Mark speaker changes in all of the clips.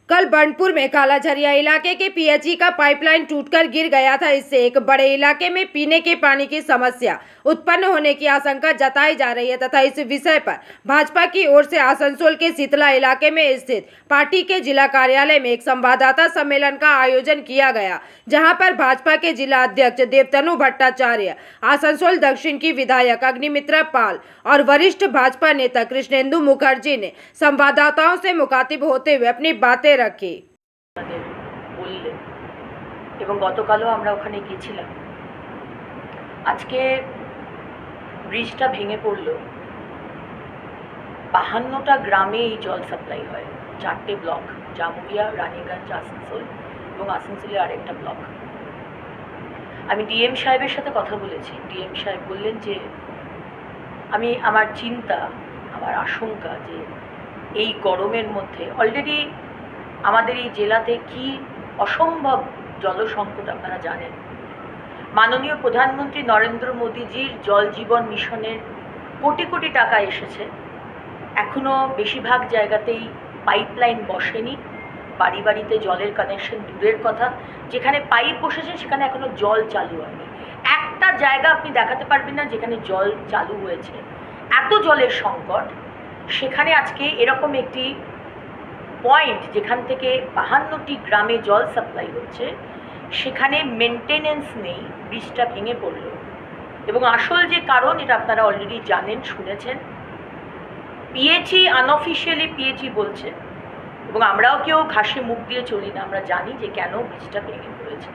Speaker 1: कल बर्नपुर में कालाझरिया इलाके के पीएचई का पाइपलाइन टूटकर गिर गया था। इससे एक बड़े इलाके में पीने के पानी की समस्या उत्पन्न होने की आशंका जताई जा रही है तथा इस विषय पर भाजपा की ओर से आसनसोल के शीतला इलाके में स्थित पार्टी के जिला कार्यालय में एक संवाददाता सम्मेलन का आयोजन किया गया, जहां पर भाजपा के जिला अध्यक्ष देवतनु भट्टाचार्य, आसनसोल दक्षिण की विधायक अग्निमित्रा पाल और वरिष्ठ भाजपा नेता कृष्णेंदु मुखर्जी ने संवाददाताओं से मुखातिब होते हुए अपनी बातें रखी।
Speaker 2: এবং গতকালও আমরা ওখানে গিয়েছিলাম। আজকে ব্রিজটা ভেঙে পড়ল। 52টা গ্রামে এই জল সাপ্লাই হয়, 4টে ব্লক, জামুরিয়া, রানীগঞ্জ, আসানসোল এবং আসানসোলের আরেকটা ব্লক। আমি ডিএম সাহেবের সাথে কথা বলেছি। ডিএম সাহেব বললেন যে আমার চিন্তা, আমার আশঙ্কা যে এই গরমের মধ্যে অলরেডি আমাদের এই জেলাতে কি অসম্ভব জলসংকট আপনারা জানেন। মাননীয় প্রধানমন্ত্রী নরেন্দ্র মোদীজির জল জীবন মিশনের কোটি কোটি টাকা এসেছে, এখনও বেশিরভাগ জায়গাতেই পাইপলাইন বসেনি। বাড়ি বাড়িতে জলের কানেকশন দূরের কথা, যেখানে পাইপ বসেছে সেখানে এখনও জল চালু হয়নি। একটা জায়গা আপনি দেখাতে পারবেন না যেখানে জল চালু হয়েছে। এত জলের সংকট, সেখানে আজকে এরকম একটি পয়েন্ট যেখান থেকে 52টি গ্রামে জল সাপ্লাই হচ্ছে, সেখানে মেনটেনেন্স নেই, ব্রিজটা ভেঙে পড়ল। এবং আসল যে কারণ, এটা আপনারা অলরেডি জানেন, শুনেছেন। পিএচই আনঅফিশিয়ালি পিএচই বলছে, এবং আমরাও কেউ ঘাসে মুখ দিয়ে চলি না, আমরা জানি যে কেন ব্রিজটা ভেঙে পড়েছে।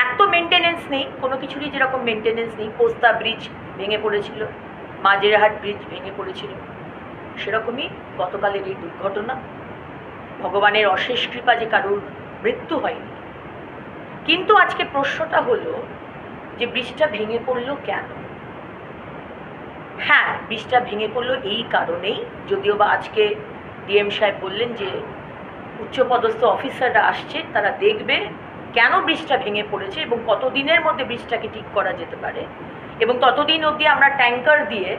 Speaker 2: এক তো মেনটেনেন্স নেই, কোনো কিছুরই যেরকম মেনটেনেন্স নেই। পোস্তা ব্রিজ ভেঙে পড়েছিল, মাঝেরহাট ব্রিজ ভেঙে পড়েছিল, সেরকমই গতকালের এই দুর্ঘটনা। ভগবানের অশেষ কৃপা যে কারোর মৃত্যু হয়নি, কিন্তু আজকে প্রশ্নটা হলো যে ব্রিজটা ভেঙে পড়লো কেন? হ্যাঁ, ব্রিজটা ভেঙে পড়লো এই কারণেই, যদিও বা আজকে ডিএম সাহেব বললেন যে উচ্চপদস্থ অফিসাররা আসছে, তারা দেখবে কেন ব্রিজটা ভেঙে পড়েছে এবং কতদিনের মধ্যে ব্রিজটাকে ঠিক করা যেতে পারে, এবং ততদিন অবধি আমরা ট্যাঙ্কার দিয়ে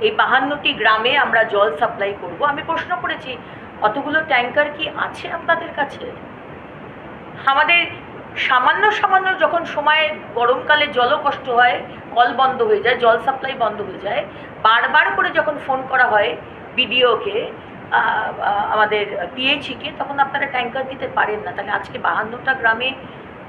Speaker 2: এই 52টি গ্রামে আমরা জল সাপ্লাই করব। আমি প্রশ্ন করেছি, অতগুলো ট্যাঙ্কার কি আছে আপনাদের কাছে? আমাদের সামান্য সামান্য যখন সময়ে গরমকালে জলও কষ্ট হয়, কল বন্ধ হয়ে যায়, জল সাপ্লাই বন্ধ হয়ে যায়, বারবার করে যখন ফোন করা হয় বিডিওকে, আমাদের পিএইচিকে, তখন আপনারা ট্যাঙ্কার দিতে পারেন না। তাহলে আজকে 52টা গ্রামে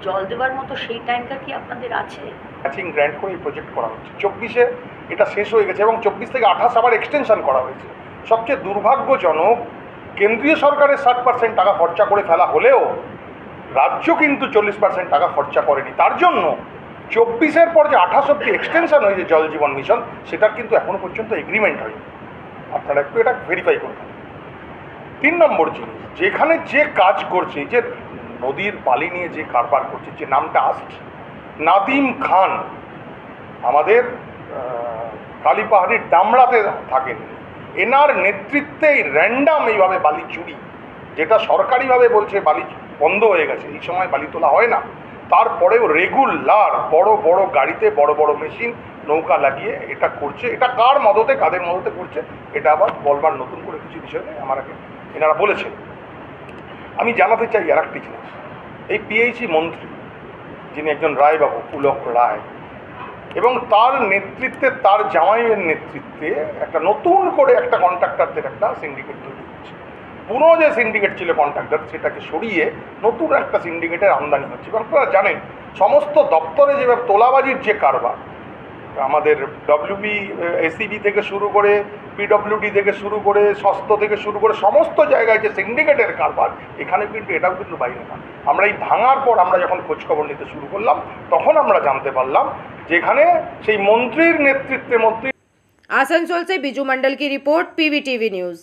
Speaker 2: জল দেওয়ার মতো সেই ট্যাঙ্কার কি আপনাদের আছে?
Speaker 3: ম্যাচিং গ্র্যান্ট করে এই প্রজেক্ট করা হচ্ছে। 24-এ এটা শেষ হয়ে গেছে এবং 24 থেকে 28 আবার এক্সটেনশন করা হয়েছে। সবচেয়ে দুর্ভাগ্যজনক, কেন্দ্রীয় সরকারের 60% টাকা খরচা করে ফেলা হলেও রাজ্য কিন্তু 40% টাকা খরচা করেনি। তার জন্য 24-এর পর যে 28 অব্দি এক্সটেনশন হয়েছে জল জীবন মিশন, সেটার কিন্তু এখনও পর্যন্ত এগ্রিমেন্ট হয়নি। আপনারা একটু এটা ভেরিফাই করবেন। 3 নম্বর জিনিস, যেখানে যে কাজ করছে, যে নদীর বালি নিয়ে যে কারবার করছে, যে নামটা আসছে, নাদিম খান, আমাদের কালীপাহাড়ির ডামরাতে থাকেন, এনার নেতৃত্বে র্যান্ডাম এইভাবে বালি চুরি, যেটা সরকারিভাবে বলছে বালি বন্ধ হয়ে গেছে, এই সময় বালি তোলা হয় না, তারপরেও রেগুলার বড় বড় গাড়িতে বড় বড় মেশিন, নৌকা লাগিয়ে এটা করছে। এটা কার মদতে, কাদের মদতে করছে, এটা আবার বলবার নতুন করে কিছু বিষয় নেই, আমাকে এনারা বলেছেন। আমি জানাতে চাই আর একটি জিনিস, এই পিএইচই মন্ত্রী যিনি একজন রায়বাবু, পুলক রায়, এবং তার নেতৃত্বে, তার জামাইয়ের নেতৃত্বে একটা নতুন করে একটা কন্ট্রাক্টরদের একটা সিন্ডিকেট তৈরি হচ্ছে। পুরো যে সিন্ডিকেট ছিল কন্ট্রাক্টর, সেটাকে সরিয়ে নতুন একটা সিন্ডিকেটের আমদানি হচ্ছে। এবং আপনারা জানেন, সমস্ত দপ্তরে যেভাবে তোলাবাজির যে কারবার, আমাদের ডব্লিউবি এসিবি থেকে শুরু করে, পিডব্লিউডি থেকে শুরু করে, স্বাস্থ্য থেকে শুরু করে, সমস্ত জায়গায় যে সিন্ডিকেটের কারবার, এখানে কিন্তু এটাও কিন্তু বাইরে না। আমরা এই ভাঙার পর আমরা যখন খোঁজখবর নিতে শুরু করলাম, তখন আমরা জানতে পারলাম যেখানে সেই মন্ত্রীর নেতৃত্বে,
Speaker 1: आसनसोल से बिजू मंडल की रिपोर्ट, पीवीटीवी न्यूज़।